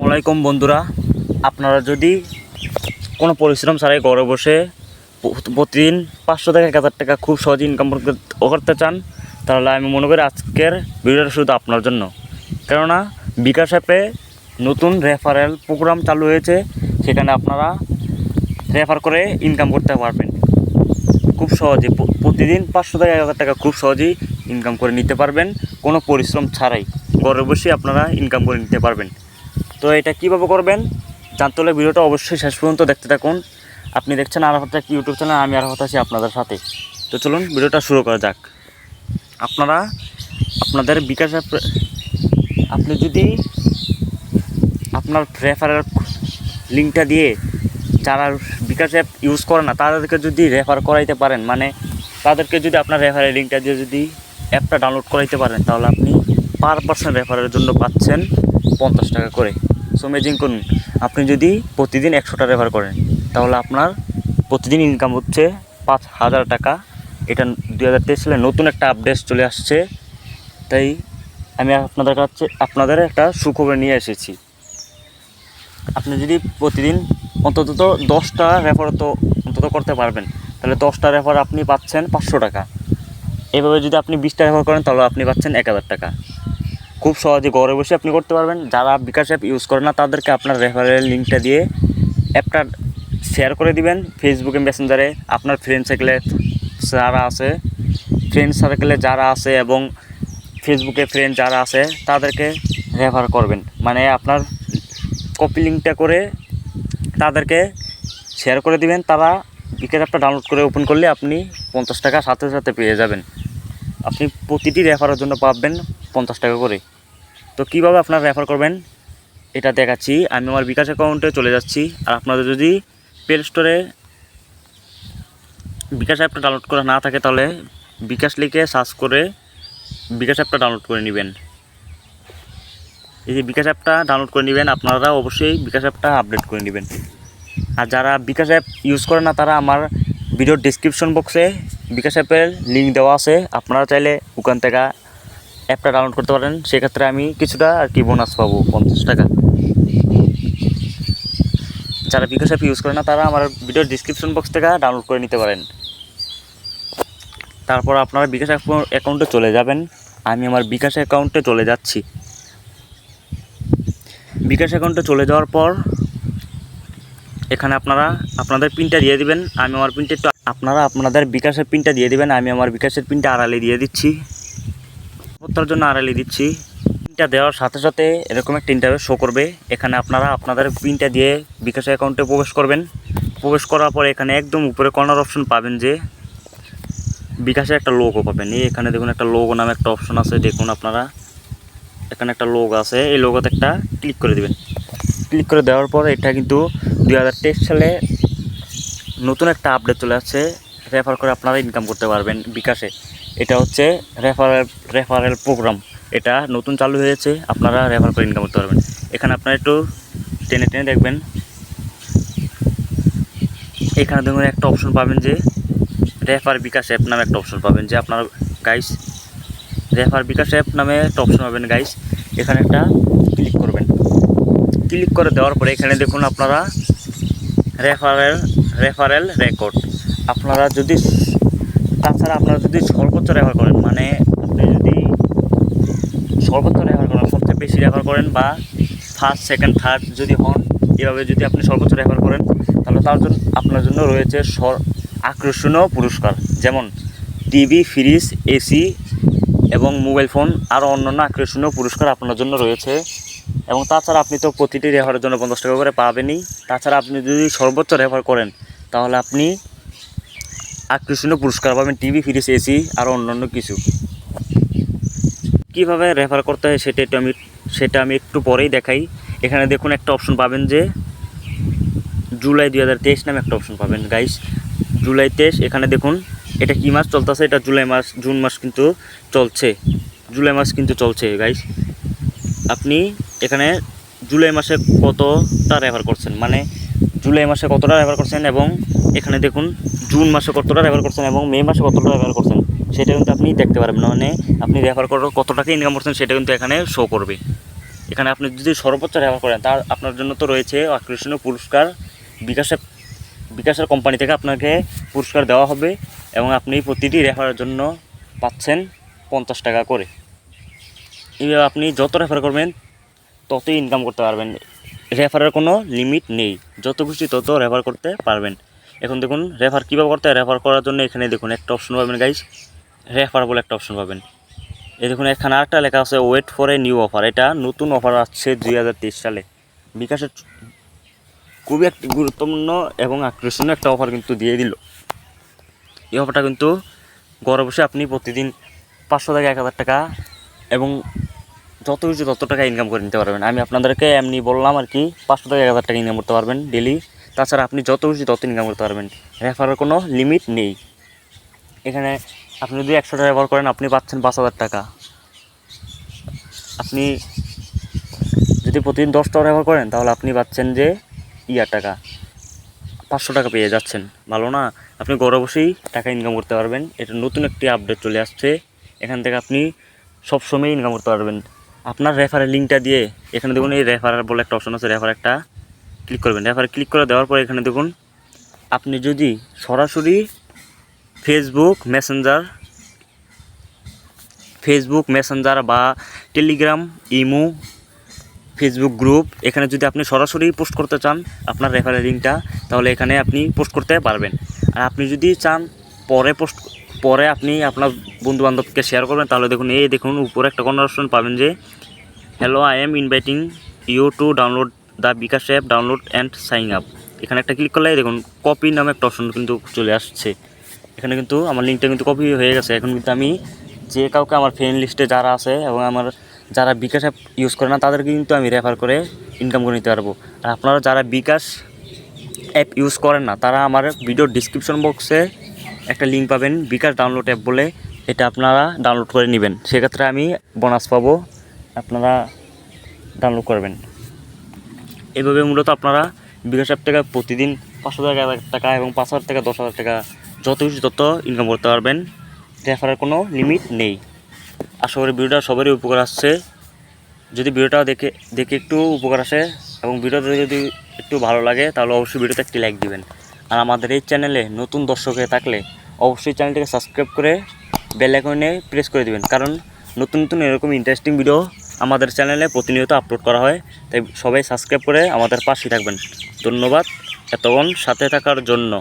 আসসালামু আলাইকুম বন্ধুরা, আপনারা যদি কোনো পরিশ্রম ছাড়াই ঘরে বসে প্রতিদিন 500 থেকে 1000 টাকা খুব সহজে ইনকাম করতে চান, তাহলে আমি মনে করি আজকের ভিডিওটা শুধু আপনার জন্য। কেননা বিকাশ অ্যাপে নতুন রেফারেল প্রোগ্রাম চালু হয়েছে, সেখানে আপনারা রেফার করে ইনকাম করতে পারবেন খুব সহজে। প্রতিদিন 500 থেকে 1000 টাকা খুব সহজেই ইনকাম করে নিতে পারবেন, কোনো পরিশ্রম ছাড়াই ঘরে বসে আপনারা ইনকাম করে নিতে পারবেন। তো এটা কীভাবে করবেন জানতে হলে ভিডিওটা অবশ্যই শেষ পর্যন্ত দেখতে থাকুন। আপনি দেখছেন আরাফাত এক ইউটিউব চ্যানেল, আমি আরাফাত আছি আপনাদের সাথে। তো চলুন ভিডিওটা শুরু করা যাক। আপনারা আপনাদের বিকাশ অ্যাপ, আপনি যদি আপনার রেফারের লিঙ্কটা দিয়ে যারা বিকাশ অ্যাপ ইউজ করে না তাদেরকে যদি রেফার করাইতে পারেন, মানে তাদেরকে যদি আপনার রেফারের লিঙ্কটা দিয়ে যদি অ্যাপটা ডাউনলোড করাইতে পারেন, তাহলে আপনি পার পার্সন রেফারের জন্য পাচ্ছেন 50 টাকা করে। সো ইমেজিন করুন, আপনি যদি প্রতিদিন 100টা রেফার করেন, তাহলে আপনার প্রতিদিন ইনকাম হচ্ছে 5000 টাকা। এটা 2023 সালে নতুন একটা আপডেট চলে আসছে, তাই আমি আপনাদের একটা সুখবর নিয়ে এসেছি। আপনি যদি প্রতিদিন অন্তত 10টা রেফার তো অন্তত করতে পারবেন, তাহলে 10টা রেফার আপনি পাচ্ছেন 500 টাকা। এভাবে যদি আপনি 20টা রেফার করেন, তাহলে আপনি পাচ্ছেন 1000 টাকা। খুব সহজে ঘরে বসে আপনি করতে পারবেন। যারা বিকাশ অ্যাপ ইউজ করে না তাদেরকে আপনার রেফারেল লিঙ্কটা দিয়ে অ্যাপটা শেয়ার করে দিবেন ফেসবুকে, মেসেঞ্জারে। আপনার ফ্রেন্ড সার্কেলে যারা আছে এবং ফেসবুকে ফ্রেন্ড যারা আছে তাদেরকে রেফার করবেন, মানে আপনার কপি লিঙ্কটা করে তাদেরকে শেয়ার করে দিবেন। তারা বিকাশ অ্যাপটা ডাউনলোড করে ওপেন করলে আপনি 50 টাকা সাথে সাথে পেয়ে যাবেন। আপনি প্রতিটি রেফারের জন্য পাবেন 50 টাকা করে। তো কীভাবে আপনারা রেফার করবেন এটা দেখাচ্ছি। আমি আমার বিকাশ অ্যাকাউন্টে চলে যাচ্ছি। আর আপনাদের যদি প্লে স্টোরে বিকাশ অ্যাপটা ডাউনলোড করা না থাকে, তাহলে বিকাশ লিখে সার্চ করে বিকাশ অ্যাপটা ডাউনলোড করে নেবেন। এই যে বিকাশ অ্যাপটা ডাউনলোড করে নেবেন, আপনারা অবশ্যই বিকাশ অ্যাপটা আপডেট করে নেবেন। আর যারা বিকাশ অ্যাপ ইউজ করে না, তারা আমার ভিডিওর ডেসক্রিপশন বক্সে বিকাশ অ্যাপের লিঙ্ক দেওয়া আছে, আপনারা চাইলে ওখান থেকে অ্যাপটা ডাউনলোড করতে পারেন। সেক্ষেত্রে আমি কিছুটা বোনাস পাবো 50 টাকা। যারা বিকাশ অ্যাপ ইউজ করে না, তারা আমার ভিডিওর ডেসক্রিপশন বক্স থেকে ডাউনলোড করে নিতে পারেন। তারপর আপনারা বিকাশ অ্যাকাউন্টে চলে যাবেন। আমি আমার বিকাশ অ্যাকাউন্টে চলে যাচ্ছি। বিকাশ অ্যাকাউন্টে চলে যাওয়ার পর এখানে আপনারা আপনাদের পিনটা দিয়ে দিবেন। আমি আমার পিনটা আপনাদের বিকাশের পিনটা দিয়ে দিবেন। আমি আমার বিকাশের পিনটা আড়ালে দিয়ে দিচ্ছি, প্রত্যেকের জন্য আড়ালে দিচ্ছি। পিনটা দেওয়ার সাথে সাথে এরকম একটা ইন্টারফেস শো করবে। এখানে আপনারা আপনাদের পিনটা দিয়ে বিকাশ অ্যাকাউন্টে প্রবেশ করবেন। প্রবেশ করার পর এখানে একদম উপরে কর্নার অপশন পাবেন যে বিকাশের একটা লোগো পাবেন। এখানে দেখুন একটা লোগো নামে একটা অপশন আছে, দেখুন আপনারা এখানে একটা লোগো আছে, এই লোগোতে একটা ক্লিক করে দেবেন। ক্লিক করে দেওয়ার পর এটা কিন্তু 2023 সালে নতুন একটা আপডেট চলে আসছে, রেফার করে আপনারা ইনকাম করতে পারবেন বিকাশে। এটা হচ্ছে রেফারেল প্রোগ্রাম, এটা নতুন চালু হয়েছে, আপনারা রেফার করে ইনকাম করতে পারবেন। এখানে আপনারা একটু টেনে টেনে দেখবেন, এখানে দেখুন একটা অপশন পাবেন যে রেফার বিকাশ অ্যাপ নামে একটা অপশন পাবেন, যে আপনার গাইস রেফার বিকাশ অ্যাপ নামে একটা অপশন পাবেন গাইস। এখানে একটা ক্লিক করবেন। ক্লিক করে দেওয়ার পরে এখানে দেখুন আপনারা রেফারেল রেকর্ড। আপনারা যদি তাছাড়া আপনারা যদি সর্বোচ্চ রেফার করেন, মানে আপনি যদি সর্বোচ্চ রেফার করেন, সবচেয়ে বেশি রেফার করেন বা ফার্স্ট সেকেন্ড থার্ড যদি হন, এভাবে যদি আপনি সর্বোচ্চ রেফার করেন, তাহলে তার জন্য আপনার জন্য রয়েছে আকর্ষণীয় পুরস্কার, যেমন টিভি, ফ্রিজ, এসি এবং মোবাইল ফোন, আরও অন্যান্য আকর্ষণীয় পুরস্কার আপনার জন্য রয়েছে। এবং তাছাড়া আপনি তো প্রতিটি রেফারের জন্য 50 টাকা করে পাবেনই। তাছাড়া আপনি যদি সর্বোচ্চ রেফার করেন, তাহলে আপনি আকর্ষণীয় পুরস্কার পাবেন, টিভি, ফ্রিজ, এসি আরও অন্যান্য কিছু। কীভাবে রেফার করতে হয় সেটা আমি একটু পরেই দেখাই। এখানে দেখুন একটা অপশন পাবেন যে জুলাই 2023 নামে একটা অপশন পাবেন গাইস, জুলাই 23। এখানে দেখুন এটা কী মাস চলতেছে, এটা জুন মাস কিন্তু চলছে গাইস। আপনি এখানে জুলাই মাসে কতটা রেফার করছেন, মানে জুলাই মাসে কতটা রেফার করছেন, এবং এখানে দেখুন জুন মাসে কতটা রেফার করছেন এবং মে মাসে কতটা রেফার করছেন, সেটা কিন্তু আপনি দেখতে পারবেন। মানে আপনি রেফার করার কত টাকা ইনকাম করছেন সেটা কিন্তু এখানে শো করবে। এখানে আপনি যদি সর্বোচ্চ রেফার করেন তার আপনার জন্য তো রয়েছে আকর্ষণীয় পুরস্কার। বিকাশের কোম্পানি থেকে আপনাকে পুরস্কার দেওয়া হবে এবং আপনি প্রতিটি রেফারের জন্য পাচ্ছেন 50 টাকা করে। এইভাবে আপনি যত রেফার করবেন ততই ইনকাম করতে পারবেন। রেফারের কোনো লিমিট নেই, যত খুশি তত রেফার করতে পারবেন। এখন দেখুন রেফার কীভাবে করতে হয়। রেফার করার জন্য এখানে দেখুন একটা অপশন পাবেন গাইস, রেফার বলে একটা অপশন পাবেন। এই দেখুন এখানে আরেকটা লেখা আছে wait for a new offer. এটা নতুন অফার আসছে 2023 সালে। বিকাশের খুবই একটি গুরুত্বপূর্ণ এবং আকর্ষণীয় একটা অফার কিন্তু দিয়ে দিল। এই অফারটা কিন্তু ঘরে বসে আপনি প্রতিদিন 500 থেকে 1000 টাকা এবং যত কিছু তত টাকা ইনকাম করে নিতে পারবেন। আমি আপনাদেরকে এমনি বললাম আর কি, 500 থেকে 1000 টাকা ইনকাম করতে পারবেন ডেলি। তাছাড়া আপনি যত খুশি তত ইনকাম করতে পারবেন। রেফারের কোনো লিমিট নেই। এখানে আপনি যদি 100টা রেফার করেন আপনি পাচ্ছেন 5000 টাকা। আপনি যদি প্রতিদিন 10টা রেফার করেন তাহলে আপনি পাচ্ছেন যে টাকা 500 টাকা পেয়ে যাচ্ছেন। ভালো না? আপনি ঘরে বসেই টাকা ইনকাম করতে পারবেন। এটা নতুন একটি আপডেট চলে আসছে। এখান থেকে আপনি সবসময় ইনকাম করতে পারবেন। আপনার রেফারের লিঙ্কটা দিয়ে এখানে দেখুন এই রেফার বলে একটা অপশন আছে, রেফার একটা ক্লিক করবেন। রেফারে ক্লিক করে দেওয়ার পরে এখানে দেখুন আপনি যদি সরাসরি ফেসবুক মেসেঞ্জার বা টেলিগ্রাম, ইমো, ফেসবুক গ্রুপ, এখানে যদি আপনি সরাসরি পোস্ট করতে চান আপনার রেফারেল লিঙ্কটা, তাহলে এখানে আপনি পোস্ট করতে পারবেন। আর আপনি যদি চান পরে আপনি আপনার বন্ধুবান্ধবকে শেয়ার করবেন, তাহলে দেখুন উপরে একটা কনভারসেশন পাবেন যে hello I am inviting you to download the bKash app, download and sign up. এখানে একটা ক্লিক করলে দেখুন কপি নামে একটা অপশন কিন্তু চলে আসছে। এখানে কিন্তু আমার লিঙ্কটা কিন্তু কপি হয়ে গেছে। এখন কিন্তু আমি যে কাউকে আমার ফ্রেন্ড লিস্টে যারা আছে এবং আমার যারা বিকাশ অ্যাপ ইউজ করে না তাদেরকে কিন্তু আমি রেফার করে ইনকাম করে নিতে পারবো। আর আপনারা যারা বিকাশ অ্যাপ ইউজ করেন না তারা আমার ভিডিওর ডিসক্রিপশন বক্সে একটা লিঙ্ক পাবেন বিকাশ ডাউনলোড অ্যাপ বলে, এটা আপনারা ডাউনলোড করে নেবেন। সেক্ষেত্রে আমি বোনাস পাবো, আপনারা ডাউনলোড করবেন। এভাবে মূলত আপনারা বিকাশ অ্যাপ থেকে প্রতিদিন 500 থেকে 1000 টাকা এবং 5000 থেকে 10,000 টাকা যত কিছু তত ইনকাম করতে পারবেন। রেফারের কোনো লিমিট নেই। আশা করি ভিডিওটা সবারই উপকার আসছে। যদি ভিডিওটা দেখে একটু উপকার আসে এবং ভিডিওটা যদি একটু ভালো লাগে তাহলে অবশ্যই ভিডিওতে একটি লাইক দিবেন। আর আমাদের এই চ্যানেলে নতুন দর্শক হয়ে থাকলে অবশ্যই চ্যানেলটিকে সাবস্ক্রাইব করে বেল আইকনে প্রেস করে দিবেন, কারণ নতুন নতুন এরকম ইন্টারেস্টিং ভিডিও আমাদের চ্যানেলে প্রতিনিয়ত আপলোড করা হয়। তাই সবাই সাবস্ক্রাইব করে আমাদের পাশে থাকবেন। ধন্যবাদ এতক্ষণ সাথে থাকার জন্য।